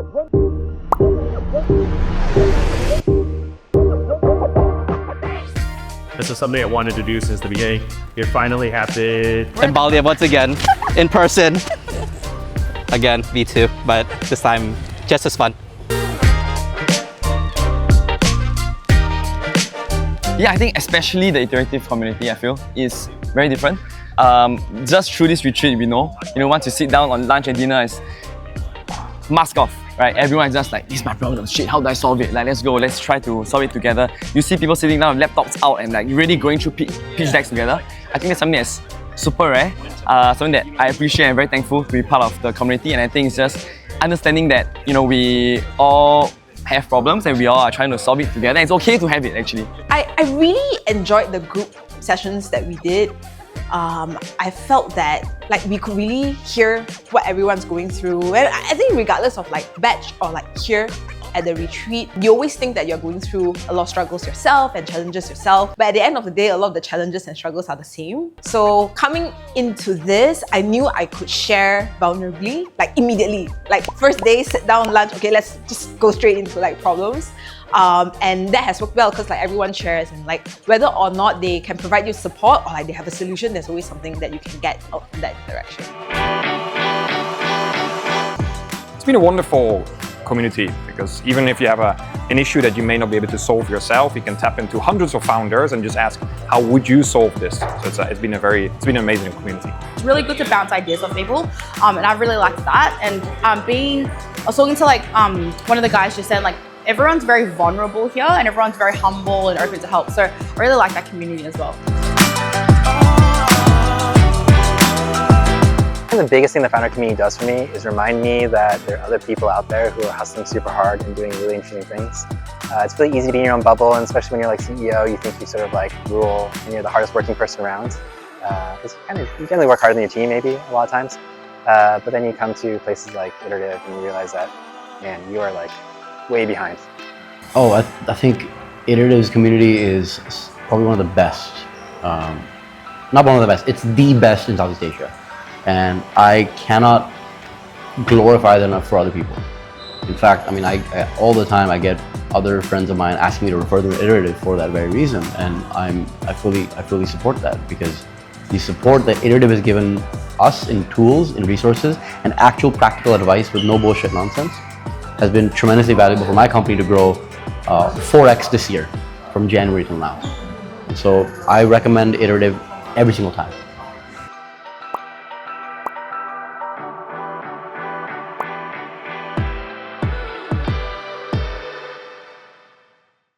This is something I wanted to do since the beginning. It finally happened. In Bali once again, in person. Again, V2, but this time just as fun. Yeah, I think especially the Iterative community, I feel, is very different. Just through this retreat, we know, once you sit down on lunch and dinner, it's mask off, right? Everyone is just like, this is my problem, shit, how do I solve it? Like, let's go, let's try to solve it together. You see people sitting down with laptops out and like really going through pitch decks together. I think that's something that's super rare, something that I appreciate and very thankful to be part of the community. And I think it's just understanding that, we all have problems and we all are trying to solve it together. It's okay to have it, actually. I really enjoyed the group sessions that we did. I felt that we could really hear what everyone's going through, and I think regardless of batch or here at the retreat, you always think that you're going through a lot of struggles yourself and challenges yourself, but at the end of the day, a lot of the challenges and struggles are the same. So coming into this, I knew I could share vulnerably, immediately. First day, sit down, lunch, okay, let's just go straight into problems. And that has worked well because everyone shares, and whether or not they can provide you support or they have a solution, there's always something that you can get out from that interaction. It's been a wonderful community because even if you have an issue that you may not be able to solve yourself, you can tap into hundreds of founders and just ask, how would you solve this? So it's been an amazing community. It's really good to bounce ideas off people, and I really liked that. And I was talking to one of the guys just said everyone's very vulnerable here and everyone's very humble and open to help. So I really like that community as well. The biggest thing the founder community does for me is remind me that there are other people out there who are hustling super hard and doing really interesting things. It's really easy to be in your own bubble, and especially when you're CEO, you think you sort of rule and you're the hardest working person around. Because you generally work harder than your team maybe a lot of times. But then you come to places like Iterative and you realize that, man, you are way behind. Oh, I think Iterative's community is probably one of the best. Not one of the best, it's the best in Southeast Asia. And I cannot glorify that enough for other people. In fact, I all the time I get other friends of mine asking me to refer them to Iterative for that very reason, and I fully support that, because the support that Iterative has given us in tools, in resources, and actual practical advice with no bullshit nonsense has been tremendously valuable for my company to grow 4x this year from January till now. So I recommend Iterative every single time.